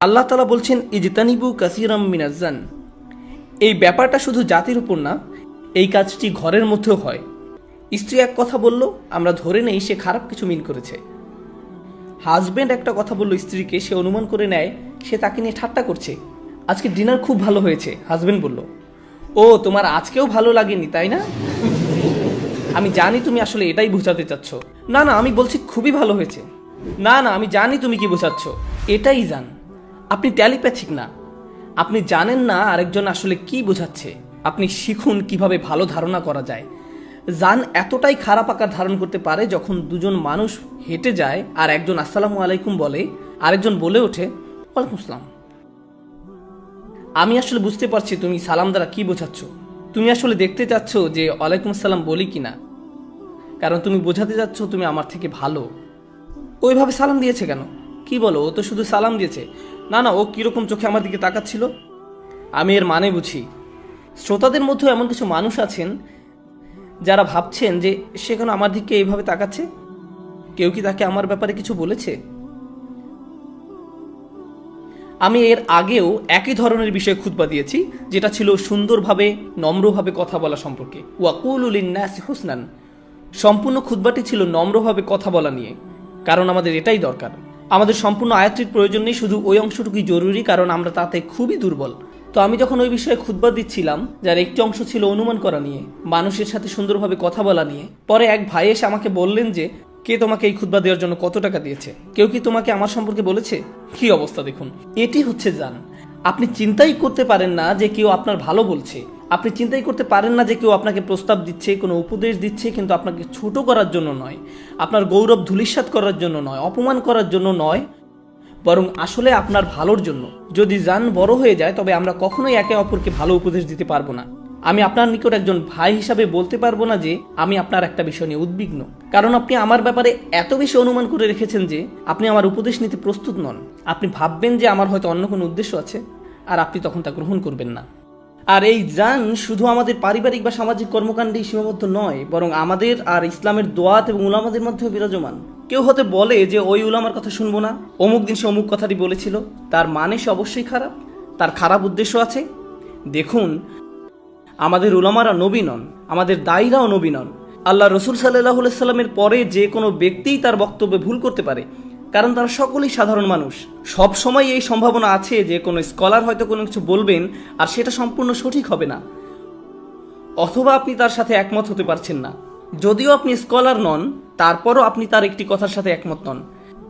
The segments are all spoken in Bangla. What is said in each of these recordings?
আল্লাহ তাআলা বলছেন ইজতানিবু কাসীরাম মিনাজ্জান। এই ব্যাপারটা শুধু জাতির উপর না, এই কাজটি ঘরের মধ্যেও হয়। স্ত্রী এক কথা বলল, আমরা ধরে নেই সে খারাপ কিছু মিন করেছে। হাজবেন্ড একটা কথা বলল স্ত্রীকে, সে অনুমান করে নেয় সে তাকে নিয়ে ঠাট্টা করছে। আজকে ডিনার খুব ভালো হয়েছে, হাজবেন্ড বলল। ও, তোমার আজকেও ভালো লাগেনি তাই না? আমি জানি তুমি আসলে এটাই বোঝাতে চাচ্ছ। না না, আমি বলছি খুবই ভালো হয়েছে। না না, আমি জানি তুমি কি বোঝাচ্ছ। এটাই জান, আপনি টেলিপ্যাথিক না। আপনি জানেন না আরেকজন আসলে কি বোঝাচ্ছে। আপনি শিখুন কিভাবে ভালো ধারণা করা যায়। জান এতটাই খারাপ আকার ধারণ করতে পারে যখন দুজন মানুষ হেঁটে যায় আর একজন আসসালামু আলাইকুম বলে, আরেকজন বলে ওঠে ওয়ালাইকুম আসসালাম। আমি আসলে বুঝতে পারছি তুমি সালাম দ্বারা কি বোঝাচ্ছ। তুমি আসলে দেখতে চাচ্ছ যে ওয়ালাইকুম আসসালাম বলি কিনা, কারণ তুমি বোঝাতে যাচ্ছ তুমি আমার থেকে ভালো। ওইভাবে সালাম দিয়েছে কেন? কি বলো, ও তো শুধু সালাম দিয়েছে। না না, ও কিরকম চোখে আমার দিকে তাকাচ্ছিল। আমি এর মানে বুঝি। শ্রোতাদের মধ্যেও এমন কিছু মানুষ আছেন যারা ভাবছেন যে সে কেন আমার দিকে এইভাবে তাকাচ্ছে। কেউ কি তাকে আমার ব্যাপারে কিছু বলেছে? আমি এর আগেও একই ধরনের বিষয়ে খুতবা দিয়েছি, যেটা ছিল সুন্দরভাবে নম্রভাবে কথা বলা সম্পর্কে। ওয়াকুলু লিন্নাসি হুসনান। সম্পূর্ণ খুতবাটি ছিল নম্রভাবে কথা বলা নিয়ে, কারণ আমাদের এটাই দরকার। আমাদের সম্পূর্ণ আয়াতটির প্রয়োজন নেই, শুধু ওই অংশটুকুই জরুরি, কারণ আমরা তাতে খুবই দুর্বল। তো আমি যখন ওই বিষয়ে খুতবা দিচ্ছিলাম, যার একটি অংশ ছিল অনুমান করা নিয়ে, মানুষের সাথে সুন্দরভাবে কথা বলা নিয়ে, পরে এক ভাই এসে আমাকে বললেন যে কে তোমাকে এই খুতবা দেওয়ার জন্য কত টাকা দিয়েছে? কেউ কি তোমাকে আমার সম্পর্কে বলেছে? কি অবস্থা দেখুন। এটি হচ্ছে জান। আপনি চিন্তাই করতে পারেন না যে কেউ আপনার ভালো বলছে। আপনি চিন্তাই করতে পারেন না যে কেউ আপনাকে প্রস্তাব দিচ্ছে, কোনো উপদেশ দিচ্ছে, কিন্তু আপনাকে ছোট করার জন্য নয়, আপনার গৌরব ধূলিসাৎ করার জন্য নয়, অপমান করার জন্য নয়, বরং আসলে আপনার ভালোর জন্য। যদি জান বড় হয়ে যায় তবে আমরা কখনোই একে অপরকে ভালো উপদেশ দিতে পারবো না। আমি আপনার নিকট একজন ভাই হিসাবে বলতে পারবো না যে আমি আপনার একটা বিষয় নিয়ে উদ্বিগ্ন, কারণ আপনি আমার ব্যাপারে এত বেশি অনুমান করে রেখেছেন যে আপনি আমার উপদেশ নিতে প্রস্তুত নন। আপনি ভাববেন যে আমার হয়তো অন্য কোনো উদ্দেশ্য আছে, আর আপনি তখন তা গ্রহণ করবেন না। আর এই জান শুধু আমাদের পারিবারিক বা সামাজিক কর্মকাণ্ডেই সীমাবদ্ধ নয়, বরং আমাদের আর ইসলামের দোয়াত এবং উলামাদের মধ্যেও বিরাজমান। কেউ হতে বলে যে ওই উলামার কথা শুনবো না, অমুক দিন সে অমুক কথাটি বলেছিল, তার মানে সে অবশ্যই খারাপ, তার খারাপ উদ্দেশ্য আছে। দেখুন, আমাদের উলামারা নবী নন, আমাদের দায়ীরাও নবী নন। আল্লাহ রসুল সাল্লাল্লাহু আলাইহি সাল্লামের পরে যে কোনো ব্যক্তিই তার বক্তব্যে ভুল করতে পারে, কারণ তারা সকলেই সাধারণ মানুষ। সব সময় এই সম্ভাবনা আছে যে কোনো স্কলার হয়তো কোনো কিছু বলবেন আর সেটা সম্পূর্ণ সঠিক হবে না, অথবা আপনি তার সাথে একমত হতে পারছেন না। যদিও আপনি স্কলার নন, তারপরও আপনি তার একটি কথার সাথে একমত নন।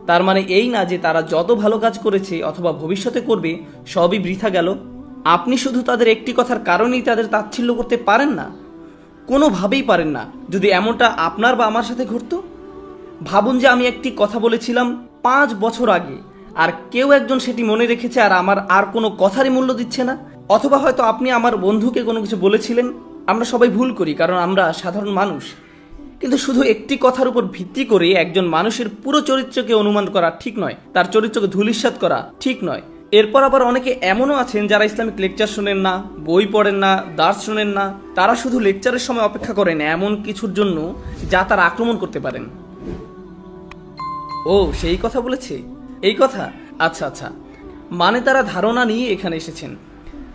তার মানে এই না যে তারা যত ভালো কাজ করেছে অথবা ভবিষ্যতে করবে সবই বৃথা গেল। আপনি শুধু তাদের একটি কথার কারণেই তাদের তাচ্ছিল্য করতে পারেন না, কোনোভাবেই পারেন না। যদি এমনটা আপনার বা আমার সাথে ঘটতো, ভাবুন যে আমি একটি কথা বলেছিলাম 5 বছর আগে, আর কেউ একজন সেটি মনে রেখেছে আর আমার আর কোনো কথারই মূল্য দিচ্ছে না। অথবা হয়তো আপনি আমার বন্ধুকে কোনো কিছু বলেছিলেন। আমরা সবাই ভুল করি, কারণ আমরা সাধারণ মানুষ। কিন্তু শুধু একটি কথার উপর ভিত্তি করে একজন মানুষের পুরো চরিত্রকে অনুমান করা ঠিক নয়, তার চরিত্রকে ধূলিসাৎ করা ঠিক নয়। এরপর আবার অনেকে এমনও আছেন যারা ইসলামিক লেকচার শোনেন না, বই পড়েন না, দার্স শোনেন না। তারা শুধু লেকচারের সময় অপেক্ষা করেন এমন কিছুর জন্য যা তারা আক্রমণ করতে পারেন। ও, সেই কথা বলেছে, এই কথা। আচ্ছা আচ্ছা, মানে তারা ধারণা নিয়ে এখানে এসেছেন।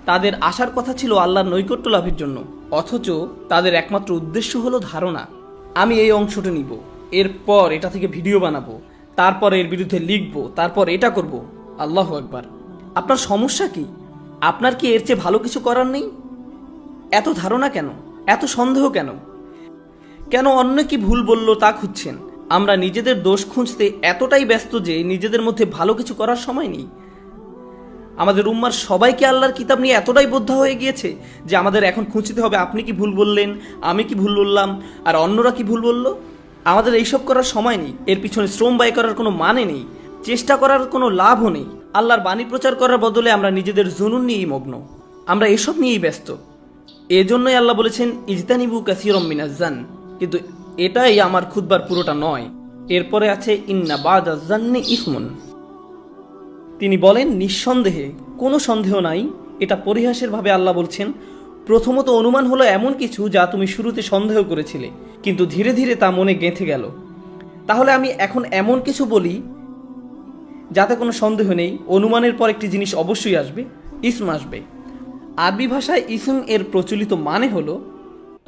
তাদের আসার কথা ছিল আল্লাহর নৈকট্য লাভের জন্য, অথচ তাদের একমাত্র উদ্দেশ্য হলো ধারণা। আমি এই অংশটা নিব, এরপর এটা থেকে ভিডিও বানাবো, তারপর এর বিরুদ্ধে লিখবো, তারপর এটা করব। আল্লাহু আকবার। আপনার সমস্যা কি? আপনার কি এর চেয়ে ভালো কিছু করার নেই? এত ধারণা কেন? এত সন্দেহ কেন? কেন অন্য কি ভুল বলল তা খুঁজছেন? আমরা নিজেদের দোষ খুঁজতে এতটাই ব্যস্ত যে নিজেদের মধ্যে ভালো কিছু করার সময় নেই। আমাদের উম্মার সবাইকে আল্লাহর কিতাব নিয়ে এতটাই বোদ্ধা হয়ে গিয়েছে যে আমাদের এখন খুঁজতে হবে আপনি কি ভুল বললেন, আমি কি ভুল বললাম, আর অন্যরা কি ভুল বলল। আমাদের এইসব করার সময় নেই, এর পিছনে শ্রম ব্যয় করার কোনো মানে নেই, চেষ্টা করার কোনো লাভও নেই। আল্লাহর বাণী প্রচার করার বদলে আমরা নিজেদের জুনুন নিয়েই মগ্ন, আমরা এসব নিয়েই ব্যস্ত। এজন্যই আল্লাহ বলেছেন ইজতানিবু কাসীরাম মিনাজ্জান। কিন্তু এটাই আমার খুতবার পুরোটা নয়। এরপরে আছে ইন্না বাদাজ জান্নি ইসমুন। তিনি বলেন নিঃসন্দেহে, কোনো সন্দেহ নাই। এটা পরিহাসের ভাবে আল্লাহ বলছেন, প্রথমত অনুমান হলো এমন কিছু যা তুমি শুরুতে সন্দেহ করেছিলে, কিন্তু ধীরে ধীরে তা মনে গেঁথে গেল। তাহলে আমি এখন এমন কিছু বলি যাতে কোনো সন্দেহ নেই অনুমানের পর একটি জিনিস অবশ্যই আসবে, ইসম আসবে। আরবি ভাষায় ইসম এর প্রচলিত মানে হলো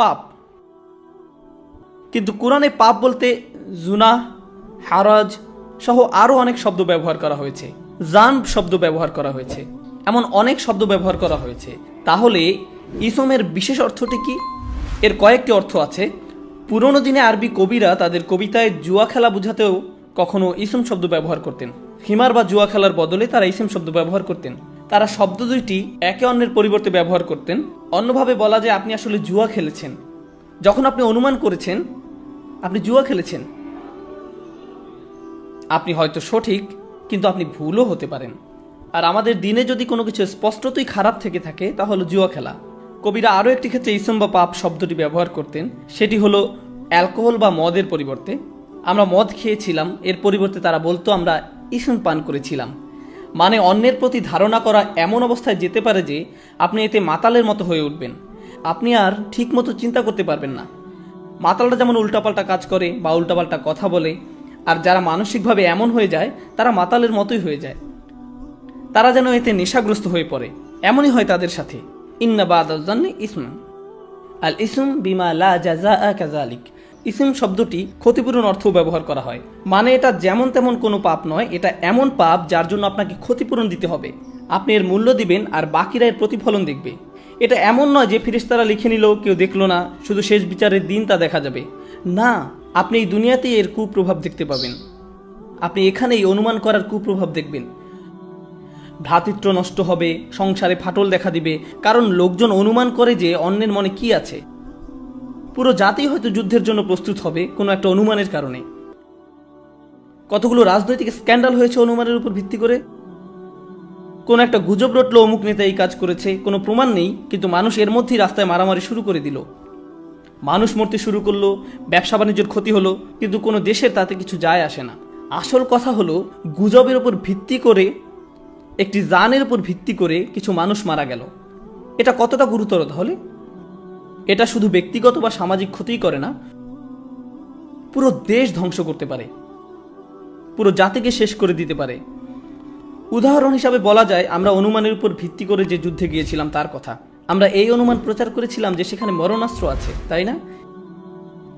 পাপ, কিন্তু কোরআনে পাপ বলতে জুনাহ, হারাজ সহ আরও অনেক শব্দ ব্যবহার করা হয়েছে, জান শব্দ ব্যবহার করা হয়েছে, এমন অনেক শব্দ ব্যবহার করা হয়েছে। তাহলে ইসমের বিশেষ অর্থটি কি? এর কয়েকটি অর্থ আছে। পুরনো দিনে আরবি কবিরা তাদের কবিতায় জুয়া খেলা বোঝাতেও কখনো ইসম শব্দ ব্যবহার করতেন। হিমার বা জুয়া খেলার বদলে তারা ইসম শব্দ ব্যবহার করতেন। তারা শব্দ দুইটি একে অন্যের পরিবর্তে ব্যবহার করতেন। অন্যভাবে বলা যায় আপনি আসলে জুয়া খেলেছেন। যখন আপনি অনুমান করেছেন আপনি জুয়া খেলেছেন, আপনি হয়তো সঠিক কিন্তু আপনি ভুলও হতে পারেন। আর আমাদের দিনে যদি কোনো কিছু স্পষ্টতই খারাপ থেকে থাকে তাহলে জুয়া খেলা। কবিরা আরও একটি ক্ষেত্রে ইসম বা পাপ শব্দটি ব্যবহার করতেন, সেটি হলো অ্যালকোহল বা মদের পরিবর্তে। আমরা মদ খেয়েছিলাম, এর পরিবর্তে তারা বলতো আমরা ইসম পান করেছিলাম। মানে অন্যের প্রতি ধারণা করা এমন অবস্থায় যেতে পারে যে আপনি এতে মাতালের মতো হয়ে উঠবেন, আপনি আর ঠিক মতো চিন্তা করতে পারবেন না। মাতালরা যেমন উল্টাপাল্টা কাজ করে বা উল্টাপাল্টা কথা বলে, আর যারা মানসিকভাবে এমন হয়ে যায় তারা মাতালের মতোই হয়ে যায়, তারা যেন এতে নেশাগ্রস্ত হয়ে পড়ে। এমনই হয় তাদের সাথে। ইন্না বাদাজ্জান্নি ইসম আল ইসম বিমা লা জাযাআ কাযালিক। ইসম শব্দটি ক্ষতিপূরণ অর্থও ব্যবহার করা হয়। মানে এটা যেমন তেমন কোনো পাপ নয়, এটা এমন পাপ যার জন্য আপনাকে ক্ষতিপূরণ দিতে হবে। আপনি এর মূল্য দিবেন আর বাকিরা এর প্রতিফলন দেখবে। এটা এমন নয় যে ফেরেশতারা লিখে নিল, কেউ দেখলো না, শুধু শেষ বিচারের দিন তা দেখা যাবে। না, আপনি এই দুনিয়াতেই এর কুপ্রভাব দেখতে পাবেন। আপনি এখানেই অনুমান করার কুপ্রভাব দেখবেন। ভ্রাতৃত্ব নষ্ট হবে, সংসারে ফাটল দেখা দিবে, কারণ লোকজন অনুমান করে যে অন্যের মনে কি আছে। পুরো জাতি হয়তো যুদ্ধের জন্য প্রস্তুত হবে কোনো একটা অনুমানের কারণে। কতগুলো রাজনৈতিক স্ক্যান্ডাল হয়েছে অনুমানের উপর ভিত্তি করে। কোন একটা গুজব রটলো অমুক নেতা এই কাজ করেছে, কোনো প্রমাণ নেই, কিন্তু মানুষ এর মধ্যেই রাস্তায় মারামারি শুরু করে দিল, মানুষ মরতে শুরু করলো, ব্যবসা বাণিজ্যের ক্ষতি হলো, কিন্তু কোনো দেশের তাতে কিছু যায় আসে না। আসল কথা হলো গুজবের উপর ভিত্তি করে, একটি জানের উপর ভিত্তি করে কিছু মানুষ মারা গেল। এটা কতটা গুরুতর তাহলে? এটা শুধু ব্যক্তিগত বা সামাজিক ক্ষতিই করে না, পুরো দেশ ধ্বংস করতে পারে, পুরো জাতিকে শেষ করে দিতে পারে। উদাহরণ হিসাবে বলা যায় আমরা অনুমানের উপর ভিত্তি করে যে যুদ্ধে গিয়েছিলাম তার কথা। আমরা এই অনুমান প্রচার করেছিলাম যে সেখানে মরণাস্ত্র আছে, তাই না?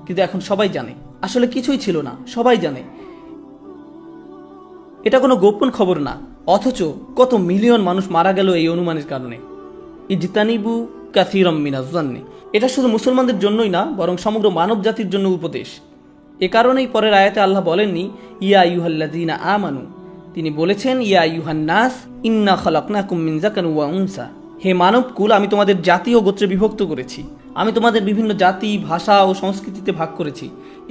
কিন্তু এখন সবাই জানে আসলে কিছুই ছিল না, সবাই জানে। এটা কোনো গোপন খবর না, অথচ কত মিলিয়ন মানুষ মারা গেল এই অনুমানের কারণে। ইজতানিবু কাসীরাম মিনাজ জান্নি। এটা শুধু মুসলমানদের জন্যই না, বরং সমগ্র মানব জাতির জন্য উপদেশ। এ কারণেই পরের আয়াতে আল্লাহ বলেননি ইয়া আইয়ুহাল্লাযীনা আমানু, তিনি বলেছেন ইয়া আইয়ুহান নাস ইন্না খালাকনাকুম মিন যাকারিন ওয়া উনসা। হে মানবকুল, আমি তোমাদের জাতি ও গোত্রে বিভক্ত করেছি, আমি তোমাদের বিভিন্ন জাতি, ভাষা ও সংস্কৃতিতে ভাগ করেছি,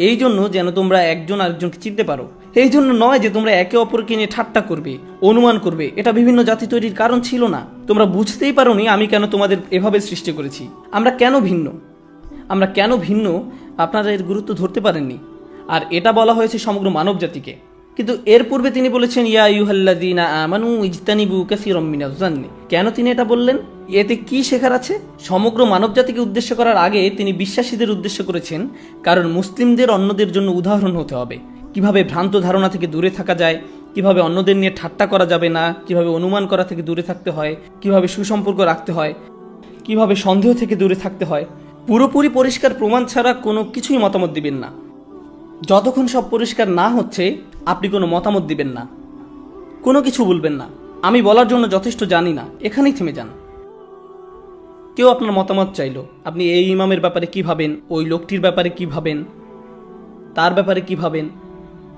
এই জন্য যেন তোমরা একজন আরেকজনকে চিনতে পারো। এই জন্য নয় যে তোমরা একে অপরকে নিয়ে ঠাট্টা করবে, অনুমান করবে। এটা বিভিন্ন জাতি তৈরির কারণ ছিল না। তোমরা বুঝতেই পারোনি আমি কেন তোমাদের এভাবে সৃষ্টি করেছি। আমরা কেন ভিন্ন আপনারা এর গুরুত্ব ধরতে পারেননি। আর এটা বলা হয়েছে সমগ্র মানব জাতিকে। কিন্তু এর পূর্বে তিনি বলেছেন ইয়া আইয়ুহাল্লাযীনা আমানু ইজতানিবু কাসীরাম মিনাজ জান্নি। কেন তিনি এটা বললেন? এতে কি শেখার আছে? সমগ্র মানবজাতিকে উদ্দেশ্য করার আগে তিনি বিশ্বাসীদের উদ্দেশ্য করেছেন, কারণ মুসলিমদের অন্যদের জন্য উদাহরণ হতে হবে। কিভাবে ভ্রান্ত ধারণা থেকে দূরে থাকা যায়, কিভাবে অন্যদের নিয়ে ঠাট্টা করা যাবে না, কিভাবে অনুমান করা থেকে দূরে থাকতে হয়, কিভাবে সুসম্পর্ক রাখতে হয়, কিভাবে সন্দেহ থেকে দূরে থাকতে হয়। পুরোপুরি পরিষ্কার প্রমাণ ছাড়া কোনো কিছুই মতামত দিবেন না। যতক্ষণ সব পরিষ্কার না হচ্ছে আপনি কোনো মতামত দিবেন না, কোনো কিছু বলবেন না। আমি বলার জন্য যথেষ্ট জানি না, এখানেই থেমে যান। কেউ আপনার মতামত চাইলো, আপনি এই ইমামের ব্যাপারে কি ভাবেন, ওই লোকটির ব্যাপারে কি ভাবেন, তার ব্যাপারে কি ভাবেন।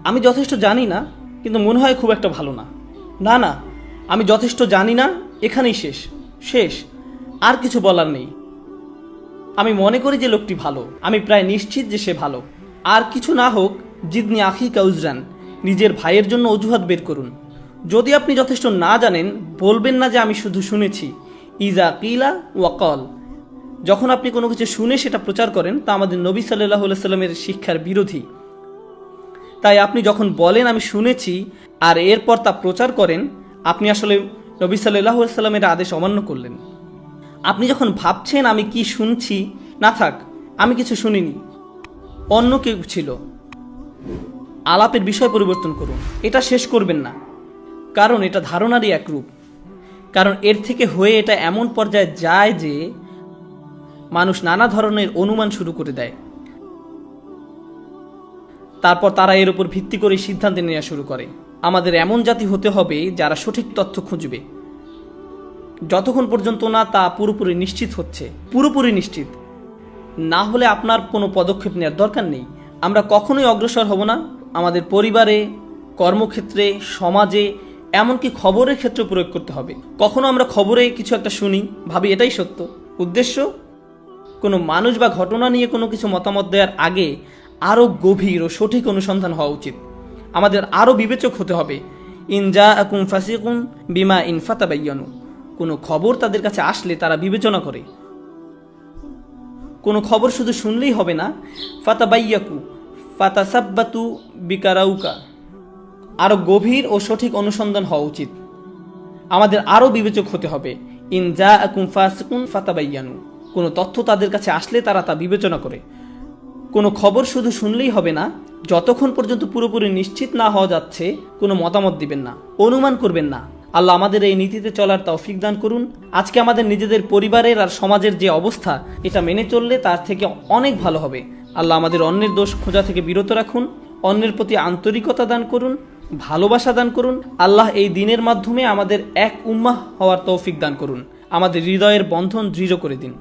আমি যথেষ্ট জানি না, কিন্তু মনে হয় খুব একটা ভালো না। না, আমি যথেষ্ট জানি না, এখানেই শেষ, আর কিছু বলার নেই। আমি মনে করি যে লোকটি ভালো, আমি প্রায় নিশ্চিত যে সে ভালো। আর কিছু না হোক, জিদনি আখি কাউজরান, নিজের ভাইয়ের জন্য অজুহাত বের করুন। যদি আপনি যথেষ্ট না জানেন, বলবেন না যে আমি শুধু শুনেছি। ইজা কিলা ওয়াকল, যখন আপনি কোনো কিছু শুনে সেটা প্রচার করেন, তা আমাদের নবী সাল্লাল্লাহু আলাইহি সাল্লামের শিক্ষার বিরোধী। তাই আপনি যখন বলেন আমি শুনেছি আর এরপর তা প্রচার করেন, আপনি আসলে নবী সাল্লাল্লাহু আলাইহি সাল্লামের আদেশ অমান্য করলেন। আপনি যখন ভাবছেন আমি কি শুনছি, না থাক, আমি কিছু শুনিনি, অন্য কেউ ছিল, আলাপের বিষয় পরিবর্তন করুন। এটা শেষ করবেন না। কারণ এটা ধারণারই এক রূপ। কারণ এর থেকে হয়ে এটা এমন পর্যায়ে যায় যে মানুষ নানা ধরনের অনুমান শুরু করে দেয়, তারপর তারা এর উপর ভিত্তি করে সিদ্ধান্ত নেওয়া শুরু করে। আমাদের এমন জাতি হতে হবে যারা সঠিক তথ্য খুঁজবে, যতক্ষণ পর্যন্ত না তা পুরোপুরি নিশ্চিত হচ্ছে। পুরোপুরি নিশ্চিত না হলে আপনার কোনো পদক্ষেপ নেওয়ার দরকার নেই। আমরা কখনোই অগ্রসর হব না। আমাদের পরিবারে, কর্মক্ষেত্রে, সমাজে, এমনকি খবরের ক্ষেত্রে প্রয়োগ করতে হবে। কখনো আমরা খবরে কিছু একটা শুনি, ভাবি এটাই সত্য। উদ্দেশ্য, কোনো মানুষ বা ঘটনা নিয়ে কোনো কিছু মতামত দেওয়ার আগে আরও গভীর ও সঠিক অনুসন্ধান হওয়া উচিত। আমাদের আরও বিবেচক হতে হবে। ইন জাআকুম ফাসিকুন বিমা ইন ফাতাবায়্যানু, কোনো খবর তাদের কাছে আসলে তারা বিবেচনা করে। কোনো খবর শুধু শুনলেই হবে না, ফাতাবাইয়াকু ফাতাসাব্বাতু বিকারাউকা, আরও গভীর ও সঠিক অনুসন্ধান হওয়া উচিত। আমাদের আরও বিবেচক হতে হবে। ইন জাআকুম ফাসিকুন ফাতাবায়্যানু, কোনো তথ্য তাদের কাছে আসলে তারা তা বিবেচনা করে। কোনো খবর শুধু শুনলেই হবে না, যতক্ষণ পর্যন্ত পুরোপুরি নিশ্চিত না হওয়া যাচ্ছে কোনো মতামত দিবেন না, অনুমান করবেন না। আল্লাহ আমাদের এই নীতিতে চলার তৌফিক দান করুন। আজকে আমাদের নিজেদের পরিবারের আর সমাজের যে অবস্থা, এটা মেনে চললে তার থেকে অনেক ভালো হবে। আল্লাহ আমাদের অন্যের দোষ খোঁজা থেকে বিরত রাখুন, অন্যের প্রতি আন্তরিকতা দান করুন, ভালোবাসা দান করুন। আল্লাহ এই দিনের মাধ্যমে আমাদের এক উম্মাহ হওয়ার তৌফিক দান করুন। আমাদের হৃদয়ের বন্ধন দৃঢ় করে দিন।